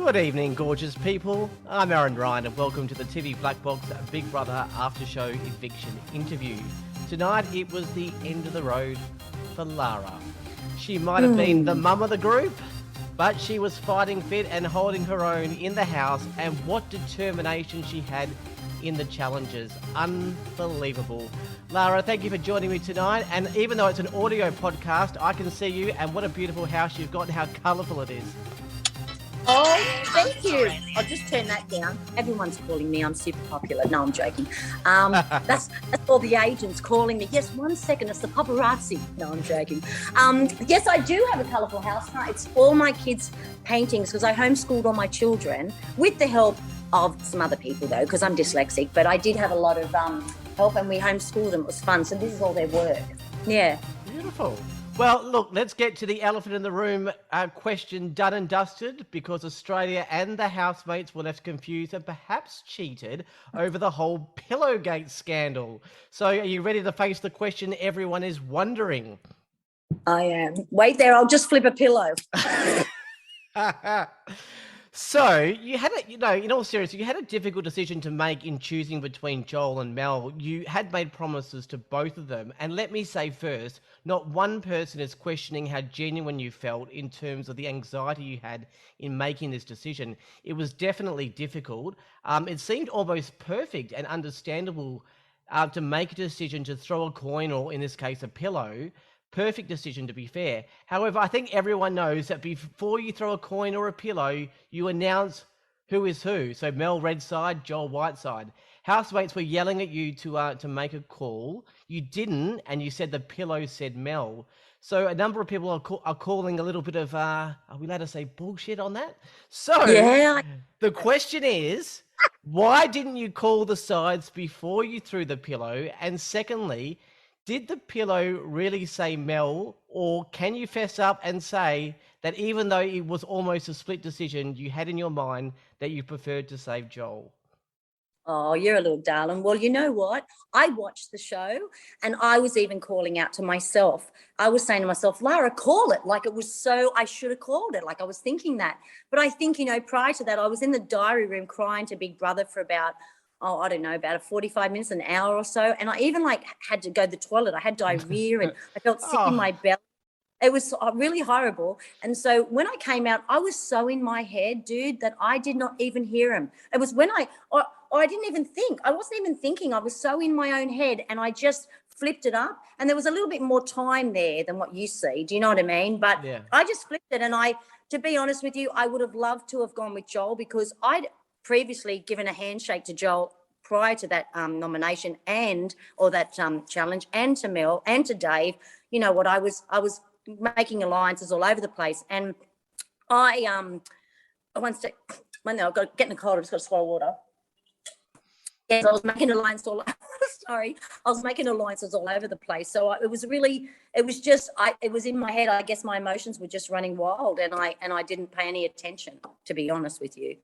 Good evening, gorgeous people. I'm Aaron Ryan and welcome to the TV Black Box Big Brother After Show Eviction interview. Tonight it was the end of the road for Lara. She might have been the mum of the group, but she was fighting fit and holding her own in the house, and what determination she had in the challenges. Unbelievable. Lara, thank you for joining me tonight, and even though it's an audio podcast, I can see you, and what a beautiful house you've got and how colourful it is. Oh, thank you. I'll just turn that down. Everyone's calling me. I'm super popular. No, I'm joking. That's all the agents calling me. Yes, 1 second. It's the paparazzi. No, I'm joking. Yes, I do have a colourful house. It's all my kids' paintings because I homeschooled all my children with the help of some other people, though, because I'm dyslexic. But I did have a lot of help, and we homeschooled them. It was fun. So this is all their work. Yeah. Beautiful. Well, look, let's get to the elephant in the room question done and dusted, because Australia and the housemates were left confused and perhaps cheated over the whole Pillowgate scandal. So are you ready to face the question everyone is wondering? I am. Wait there. I'll just flip a pillow. So you had in all seriousness, you had a difficult decision to make in choosing between Joel and Mel. You had made promises to both of them. And let me say first, not one person is questioning how genuine you felt in terms of the anxiety you had in making this decision. It was definitely difficult. It seemed almost perfect and understandable to make a decision to throw a coin, or in this case, a pillow. Perfect decision, to be fair. However, I think everyone knows that before you throw a coin or a pillow, you announce who is who. So Mel red side, Joel white side. Housemates were yelling at you to make a call. You didn't, and you said the pillow said Mel. So a number of people are calling a little bit of, are we allowed to say bullshit on that? So yeah. The question is, why didn't you call the sides before you threw the pillow? And secondly, did the pillow really say Mel, or can you fess up and say that even though it was almost a split decision, you had in your mind that you preferred to save Joel? Oh, you're a little darling. Well, you know what? I watched the show, and I was even calling out to myself. I was saying to myself, Lara, call it. Like, it was so, I should have called it. Like, I was thinking that. But I think, prior to that, I was in the diary room crying to Big Brother for about, I don't know, about 45 minutes, an hour or so. And I even had to go to the toilet. I had diarrhea and I felt sick in my belly. It was really horrible. And so when I came out, I was so in my head, dude, that I did not even hear him. It was when I didn't even think. I wasn't even thinking. I was so in my own head, and I just flipped it up. And there was a little bit more time there than what you see. Do you know what I mean? But yeah. I just flipped it. And to be honest with you, I would have loved to have gone with Joel, because I'd previously given a handshake to Joel prior to that nomination or that challenge, and to Mel and to Dave. You know what? I was making alliances all over the place, and I've got to get in the cold. I just got to swallow water. Yes, I was making alliances all. Sorry, I was making alliances all over the place. So it was in my head. I guess my emotions were just running wild, and I didn't pay any attention, to be honest with you.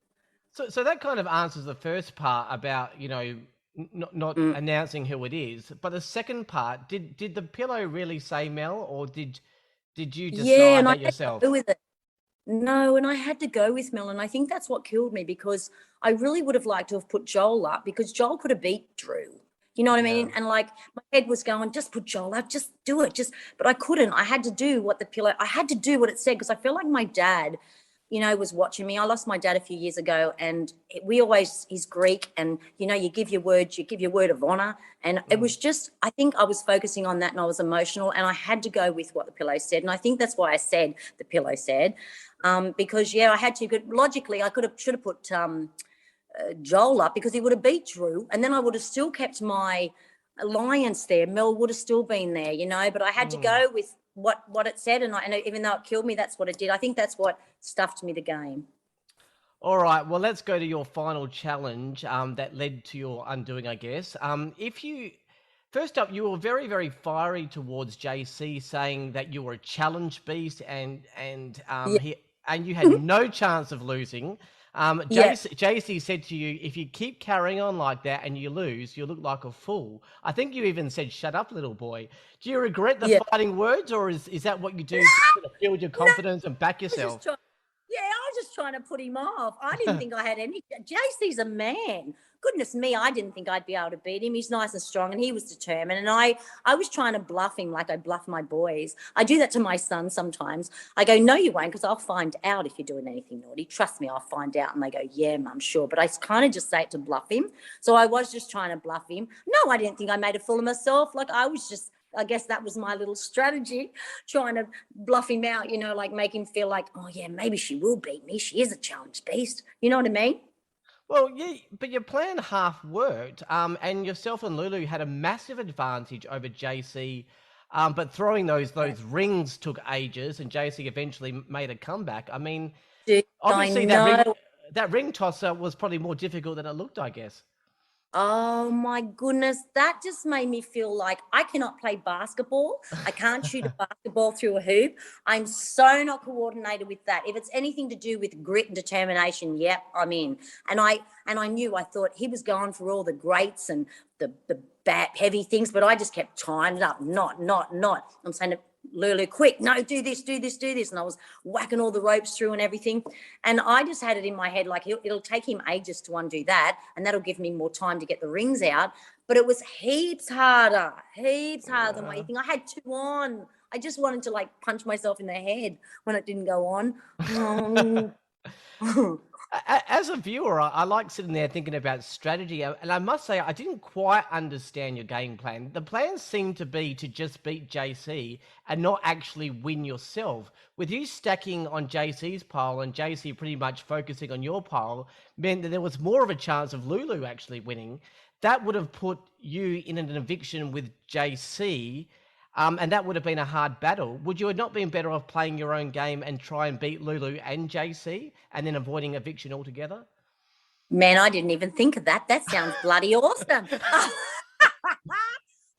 So that kind of answers the first part about, not announcing who it is. But the second part, did the pillow really say Mel, or did you decide that yourself? Had to go with it. No, and I had to go with Mel, and I think that's what killed me, because I really would have liked to have put Joel up, because Joel could have beat Drew. You know what I mean? And my head was going, just put Joel up, just do it. But I couldn't. I had to do what I had to do what it said, because I feel like my dad, was watching me. I lost my dad a few years ago, and he's Greek, and, you give your word of honor. And it was just, I think I was focusing on that, and I was emotional, and I had to go with what the pillow said. And I think that's why I said the pillow said, because I had to. Logically, I should have put Joel up, because he would have beat Drew, and then I would have still kept my alliance there. Mel would have still been there, but I had to go with what it said, and even though it killed me, that's what it did. I think that's what stuffed me the game. All right, well, let's go to your final challenge that led to your undoing, I guess. First up, you were very, very fiery towards JC, saying that you were a challenge beast, and you had no chance of losing. JC said to you, if you keep carrying on like that and you lose, you look like a fool. I think you even said, shut up, little boy. Do you regret the fighting words, or is that what you do to build your confidence and back yourself? Yeah, I was just trying to put him off. I didn't think I had any. JC's a man. Goodness me, I didn't think I'd be able to beat him. He's nice and strong, and he was determined. And I was trying to bluff him like I bluff my boys. I do that to my son sometimes. I go, no, you won't, because I'll find out if you're doing anything naughty. Trust me, I'll find out. And they go, yeah, Mum, sure. But I kind of just say it to bluff him. So I was just trying to bluff him. No, I didn't think I made a fool of myself. Like I guess that was my little strategy, trying to bluff him out, like make him feel like, oh, yeah, maybe she will beat me. She is a challenge beast. You know what I mean? Well, yeah, but your plan half worked, and yourself and Lulu had a massive advantage over JC. But throwing those rings took ages, and JC eventually made a comeback. I mean, Dude, I obviously know. that ring tosser was probably more difficult than it looked, I guess. Oh my goodness, that just made me feel like I cannot play basketball. I can't shoot a basketball through a hoop. I'm so not coordinated with that. If it's anything to do with grit and determination, yep, I'm in. I thought he was going for all the greats and the bad heavy things, but I just kept tying it up. Not. I'm saying to Lulu, quick, no, do this. And I was whacking all the ropes through and everything. And I just had it in my head, like it'll take him ages to undo that. And that'll give me more time to get the rings out. But it was heaps harder than what you think. I had two on. I just wanted to like punch myself in the head when it didn't go on. As a viewer, I like sitting there thinking about strategy, and I must say I didn't quite understand your game plan. The plan seemed to be to just beat JC and not actually win yourself. With you stacking on JC's pile and JC pretty much focusing on your pile, meant that there was more of a chance of Lulu actually winning. That would have put you in an eviction with JC. And that would have been a hard battle. Would you have not been better off playing your own game and try and beat Lulu and JC and then avoiding eviction altogether? Man, I didn't even think of that. That sounds bloody awesome.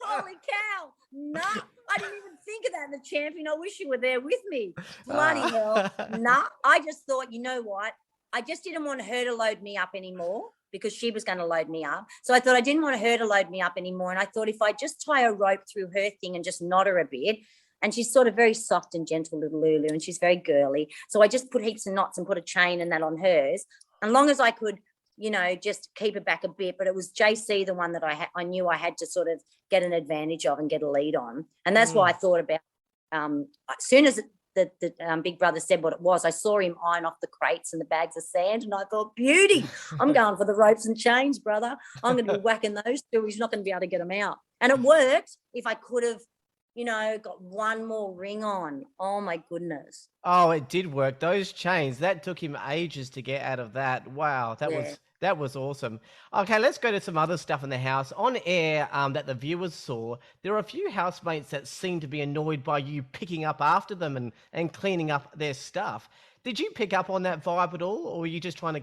Holy cow. No, I didn't even think of that. And the champion, I wish you were there with me. Bloody hell. No, I just thought, you know what? I just didn't want her to load me up anymore because she was going to load me up. So I thought I didn't want her to load me up anymore. And I thought if I just tie a rope through her thing and just knot her a bit, and she's sort of very soft and gentle little Lulu, and she's very girly. So I just put heaps of knots and put a chain and that on hers. And long as I could, just keep it back a bit. But it was JC, the one that I knew I had to sort of get an advantage of and get a lead on. And that's why I thought about, as soon as the Big Brother said what it was, I saw him iron off the crates and the bags of sand, and I thought, beauty, I'm going for the ropes and chains, brother. I'm going to be whacking those two. He's not going to be able to get them out. And it worked. If I could have, got one more ring on. Oh, my goodness. Oh, it did work. Those chains, that took him ages to get out of that. Wow, that was awesome. Okay, let's go to some other stuff in the house. On air, that the viewers saw, there are a few housemates that seem to be annoyed by you picking up after them and cleaning up their stuff. Did you pick up on that vibe at all, or were you just trying to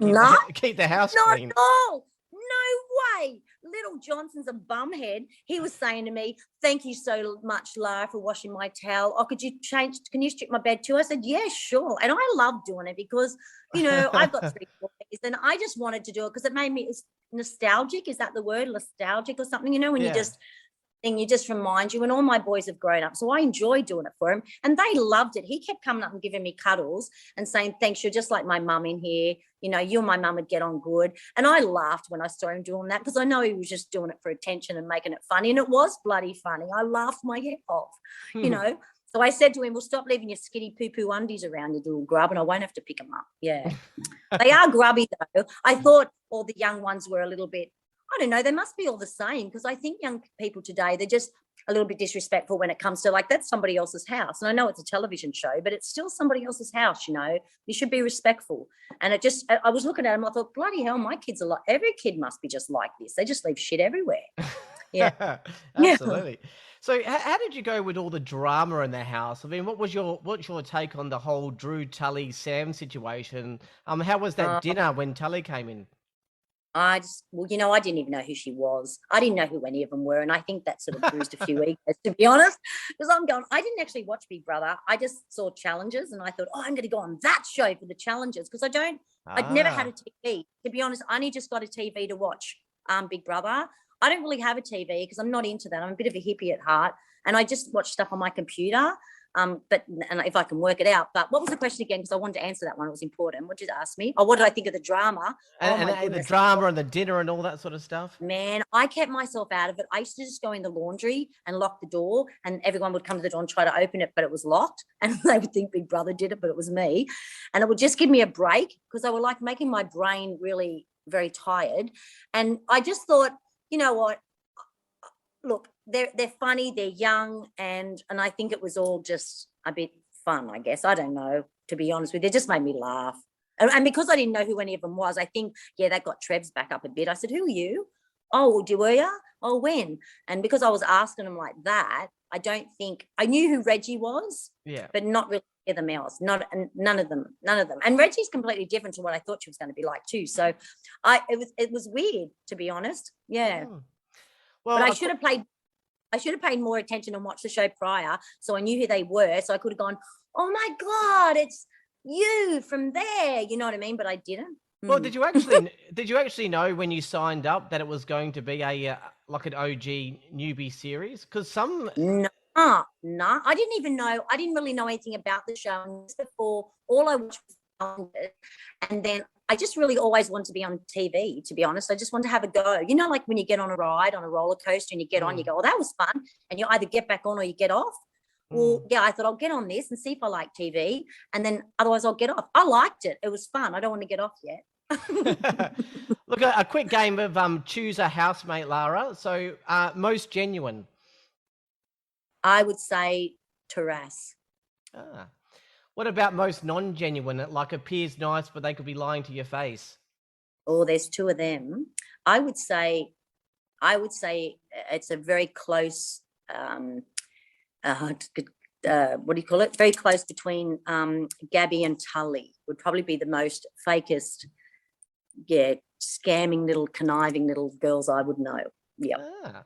keep the house clean? Not at all. No way. Little Johnson's a bumhead. He was saying to me, thank you so much, Lara, for washing my towel. Oh, can you strip my bed too? I said, yeah, sure. And I love doing it because, I've got 3 boys and I just wanted to do it because it made me nostalgic. Is that the word? Nostalgic or something, when you just remind you, and all my boys have grown up. So I enjoy doing it for him. And they loved it. He kept coming up and giving me cuddles and saying, thanks, you're just like my mum in here. You and my mum would get on good. And I laughed when I saw him doing that because I know he was just doing it for attention and making it funny. And it was bloody funny. I laughed my head off, So I said to him, well, stop leaving your skitty poo-poo undies around, you little grub, and I won't have to pick them up. Yeah. They are grubby, though. I thought all the young ones were a little bit, I don't know, they must be all the same because I think young people today, they're just a little bit disrespectful when it comes to that's somebody else's house. And I know it's a television show, but it's still somebody else's house, You should be respectful. And I was looking at them, I thought, bloody hell, my kids are every kid must be just like this. They just leave shit everywhere. Yeah. Absolutely. So how did you go with all the drama in the house? I mean, what's your take on the whole Drew, Tully, Sam situation? How was that dinner when Tully came in? I didn't even know who she was. I didn't know who any of them were. And I think that sort of bruised a few egos, to be honest, because I didn't actually watch Big Brother. I just saw challenges and I thought, I'm going to go on that show for the challenges because I'd never had a TV. To be honest, I only just got a TV to watch Big Brother. I don't really have a TV because I'm not into that. I'm a bit of a hippie at heart. And I just watch stuff on my computer. But and if I can work it out. But what was the question again? Because I wanted to answer that one. It was important. What did you ask me? Oh, what did I think of the drama? Oh my And the goodness. drama and the dinner and all that sort of stuff. Man, I kept myself out of it. I used to just go in the laundry and lock the door, and everyone would come to the door and try to open it, but it was locked. And they would think Big Brother did it, but it was me. And it would just give me a break because they were like making my brain really very tired. And I just thought, you know what? Look, they're funny, they're young, and I think it was all just a bit fun, I guess. I don't know, to be honest with you. It just made me laugh. And because I didn't know who any of them was, I think, yeah, that got Trev's back up a bit. I said, who are you? Oh, were you? Oh, when? And because I was asking him like that, I don't think I knew who Reggie was, but not really them else. None of them. And Reggie's completely different to what I thought she was going to be like too. So it was weird, to be honest. Yeah. Oh. Well, but I should have paid more attention and watched the show prior, so I knew who they were. So I could have gone, oh my God, it's you from there. You know what I mean? But I didn't. Well, did you actually know when you signed up that it was going to be a like an OG newbie series? Because some no, I didn't even know. I didn't really know anything about the show. And before, all I watched was and then I just really always wanted to be on TV, to be honest. I just wanted to have a go. You know, like when you get on a ride on a roller coaster and you get on, you go, oh, that was fun. And you either get back on or you get off. Well, yeah, I thought I'll get on this and see if I like TV. And then otherwise I'll get off. I liked it. It was fun. I don't want to get off yet. Look, a quick game of choose a housemate, Lara. So most genuine. I would say Terrazz. What about most non-genuine? It like appears nice, but they could be lying to your face. Oh, there's two of them. I would say it's a very close what do you call it? Very close between Gabby and Tully would probably be the most fakest, scamming little conniving little girls I would know. Yeah.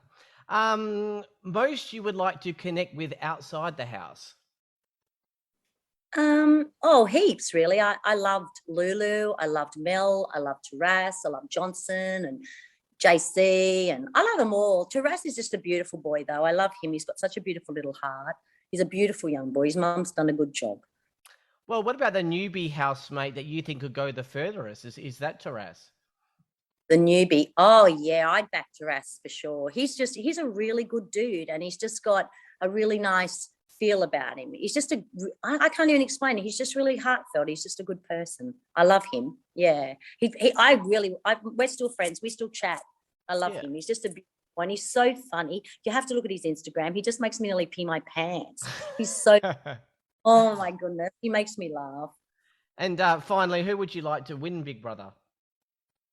Most you would like to connect with outside the house. Heaps really. I loved Lulu, I loved Mel, I loved Terrazz, I loved Johnson and JC, and I love them all. Terrazz is just a beautiful boy though. I love him. He's got such a beautiful little heart. He's a beautiful young boy. His mum's done a good job. Well, what about the newbie housemate that you think could go the furthest? Is that Terrazz? The newbie. Oh yeah, I'd back Terrazz for sure. He's a really good dude, and he's just got a really nice feel about him. He's just I can't even explain it. He's just really heartfelt. He's just a good person. I love him. Yeah. We're still friends. We still chat. I love him. He's just a beautiful one. He's so funny. You have to look at his Instagram. He just makes me nearly pee my pants. He's so, oh my goodness. He makes me laugh. And finally, who would you like to win Big Brother?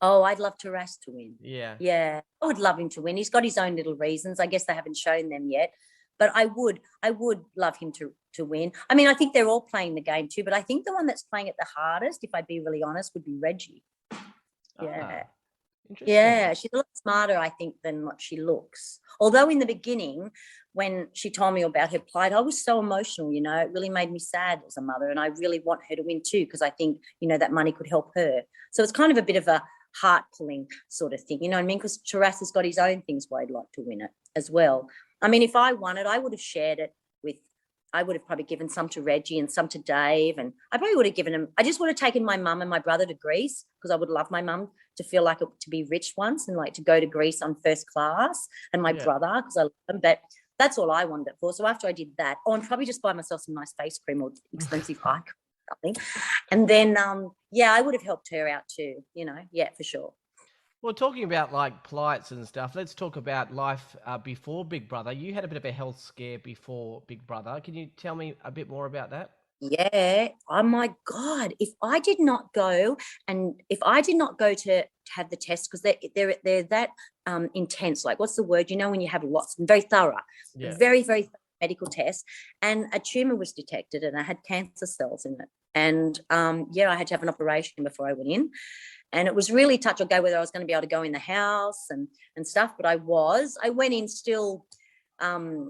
Oh, I'd love Terrazz to win. Yeah. Yeah. I would love him to win. He's got his own little reasons. I guess they haven't shown them yet. But I would love him to win. I mean, I think they're all playing the game too, but I think the one that's playing it the hardest, if I'd be really honest, would be Reggie. Yeah. Yeah, she's a lot smarter, I think, than what she looks. Although in the beginning, when she told me about her plight, I was so emotional, you know, it really made me sad as a mother. And I really want her to win too, because I think, you know, that money could help her. So it's kind of a bit of a heart pulling sort of thing, you know what I mean? Because Terrazz has got his own things why he'd like to win it as well. I mean, if I won it, I would have shared it I would have probably given some to Reggie and some to Dave. And I probably would have given them, I just would have taken my mum and my brother to Greece, because I would love my mum to feel like to be rich once and like to go to Greece on first class, and my brother, because I love him. But that's all I wanted it for. So after I did that, and probably just buy myself some nice face cream or expensive eye cream or something. And then, I would have helped her out too, you know, for sure. Well, talking about like plights and stuff, let's talk about life before Big Brother. You had a bit of a health scare before Big Brother. Can you tell me a bit more about that? Yeah. Oh my God. If I did not go to have the test, because they're that intense, like what's the word? You know, when you have lots, very thorough, very, very medical test, and a tumor was detected and I had cancer cells in it. And I had to have an operation before I went in. And it was really touch or go whether I was going to be able to go in the house and stuff. But I went in still, it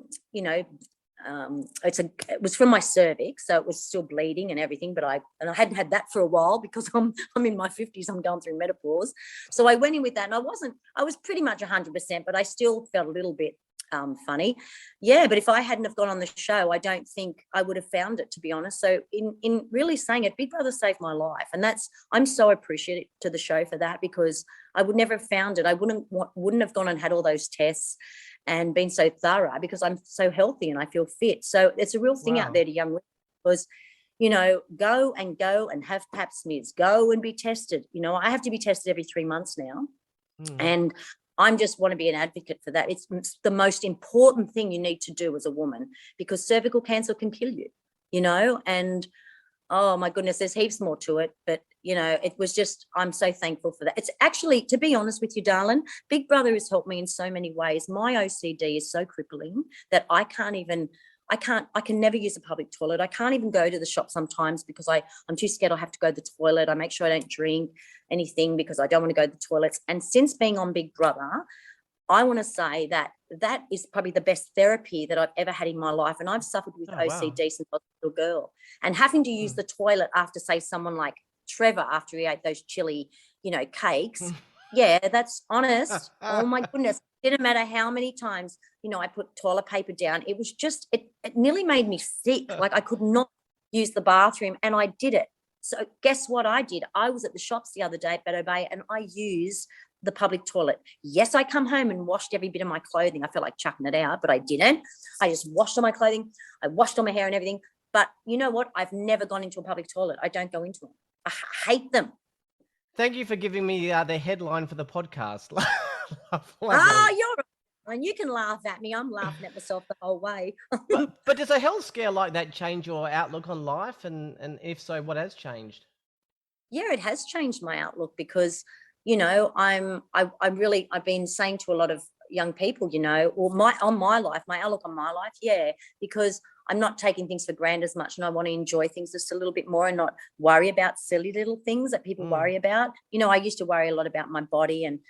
was from my cervix, so it was still bleeding and everything. But I hadn't had that for a while, because I'm in my 50s. I'm going through menopause. So I went in with that, and I was pretty much 100%, but I still felt a little bit funny. Yeah, but if I hadn't have gone on the show, I don't think I would have found it, to be honest. So in really saying it, Big Brother saved my life, and I'm so appreciative to the show for that, because I would never have found it. I wouldn't have gone and had all those tests and been so thorough, because I'm so healthy and I feel fit. So it's a real thing out there to young women, because go and have pap smears, go and be tested. I have to be tested every 3 months now. And I just want to be an advocate for that. It's the most important thing you need to do as a woman, because cervical cancer can kill you, and oh my goodness, there's heaps more to it. But, it was just, I'm so thankful for that. It's actually, to be honest with you, darling, Big Brother has helped me in so many ways. My OCD is so crippling that I can never use a public toilet. I can't even go to the shop sometimes, because I'm too scared I'll have to go to the toilet. I make sure I don't drink anything because I don't want to go to the toilets. And since being on Big Brother, I want to say that is probably the best therapy that I've ever had in my life. And I've suffered with OCD since I was a little girl. And having to use the toilet after, say, someone like Trevor, after he ate those chili, cakes. Yeah, that's honest. Oh my goodness. Didn't matter how many times, I put toilet paper down. It was just, it nearly made me sick. Like I could not use the bathroom, and I did it. So guess what I did? I was at the shops the other day at Better Bay, and I used the public toilet. Yes, I come home and washed every bit of my clothing. I felt like chucking it out, but I didn't. I just washed all my clothing. I washed all my hair and everything. But you know what? I've never gone into a public toilet. I don't go into them. I hate them. Thank you for giving me the headline for the podcast. You're and you can laugh at me. I'm laughing at myself the whole way. but does a health scare like that change your outlook on life? And if so, what has changed? Yeah, it has changed my outlook, because, I've been saying to a lot of young people, or my outlook on my life. Yeah, because I'm not taking things for granted as much, and I want to enjoy things just a little bit more and not worry about silly little things that people worry about. I used to worry a lot about my body and,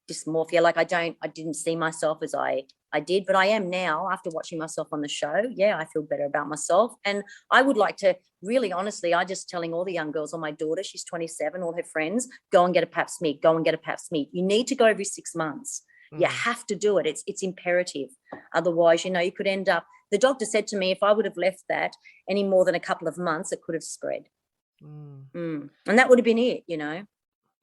dysmorphia. Like I didn't see myself as I did, but I am now after watching myself on the show. Yeah, I feel better about myself. And I would like to really, honestly, I just telling all the young girls, or my daughter, she's 27, all her friends, go and get a pap smear, go and get a pap smear. You need to go every 6 months. You have to do it. It's imperative. Otherwise, you could end up, the doctor said to me, if I would have left that any more than a couple of months, it could have spread. And that would have been it,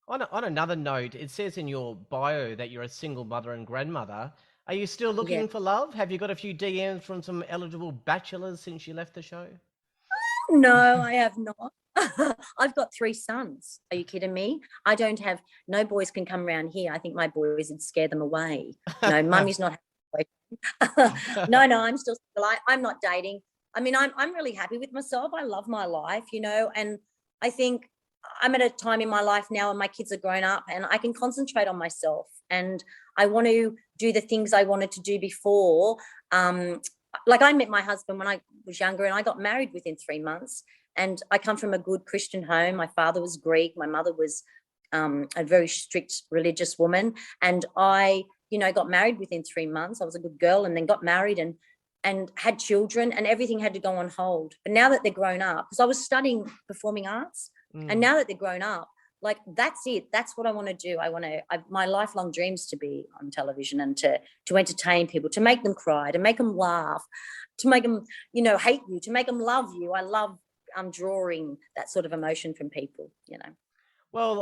On another note, it says in your bio that you're a single mother and grandmother. Are you still looking for love? Have you got a few DMs from some eligible bachelors since you left the show? No, I have not. I've got 3 sons. Are you kidding me? I don't have, no boys can come around here. I think my boys would scare them away. No, mummy's not. No, I'm still single. I'm not dating. I mean, I'm really happy with myself. I love my life, and I think I'm at a time in my life now when my kids are grown up and I can concentrate on myself, and I want to do the things I wanted to do before. Like I met my husband when I was younger, and I got married within 3 months. And I come from a good Christian home. My father was Greek. My mother was a very strict religious woman. And I, got married within 3 months. I was a good girl, and then got married and had children, and everything had to go on hold. But now that they're grown up, because I was studying performing arts, and now that they're grown up, like that's it. That's what I want to do. My lifelong dreams to be on television and to entertain people, to make them cry, to make them laugh, to make them, hate you, to make them love you. I love drawing that sort of emotion from people, Well,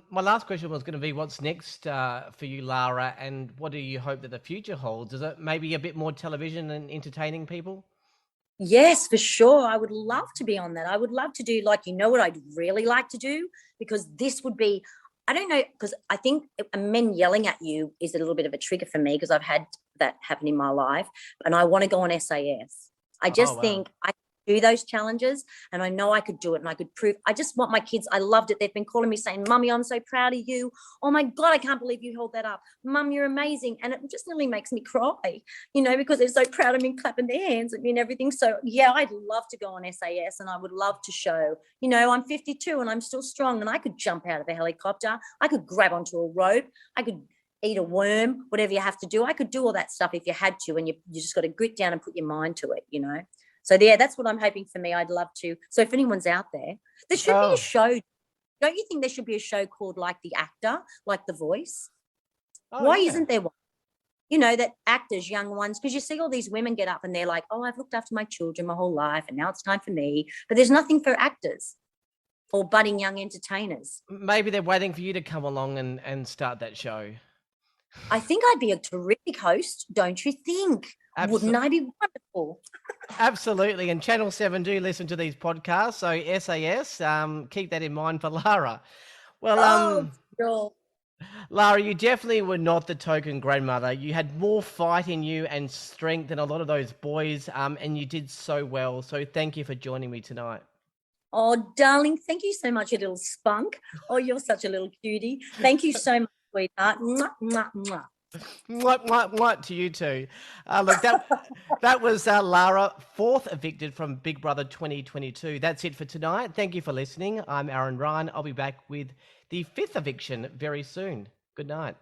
my last question was going to be, what's next for you, Lara, and what do you hope that the future holds? Is it maybe a bit more television and entertaining people? Yes, for sure. I would love to be on that. I would love to do, like, what I'd really like to do, because this would be, I don't know, because I think men yelling at you is a little bit of a trigger for me, because I've had that happen in my life, and I want to go on SAS. I just think I do those challenges, and I know I could do it, and I could prove. I just want my kids. I loved it. They've been calling me saying, "Mummy, I'm so proud of you. Oh my God, I can't believe you held that up. Mum, you're amazing." And it just nearly makes me cry, because they're so proud of me, clapping their hands at me and everything. So yeah, I'd love to go on SAS, and I would love to show, I'm 52 and I'm still strong, and I could jump out of a helicopter. I could grab onto a rope. I could eat a worm, whatever you have to do. I could do all that stuff if you had to, and you just got to grit down and put your mind to it, So yeah, that's what I'm hoping for me. I'd love to. So if anyone's out there should be a show. Don't you think there should be a show called like The Actor, like The Voice? Why isn't there one? you know, that actors, young ones, because you see all these women get up and they're like, oh, I've looked after my children my whole life and now it's time for me. But there's nothing for actors or budding young entertainers. Maybe they're waiting for you to come along and start that show. I think I'd be a terrific host, don't you think? Wouldn't I be wonderful? Absolutely. And Channel 7 do listen to these podcasts. So SAS, keep that in mind for Lara. Well, Sure. Lara, you definitely were not the token grandmother. You had more fight in you and strength than a lot of those boys, and you did so well. So thank you for joining me tonight. Oh, darling, thank you so much, you little spunk. Oh, you're such a little cutie. Thank you so much, sweetheart. Mwah, mwah, mwah. What to you too. Look, that was Lara, fourth evicted from Big Brother 2022. That's it for tonight. Thank you for listening. I'm Aaron Ryan. I'll be back with the fifth eviction very soon. Good night.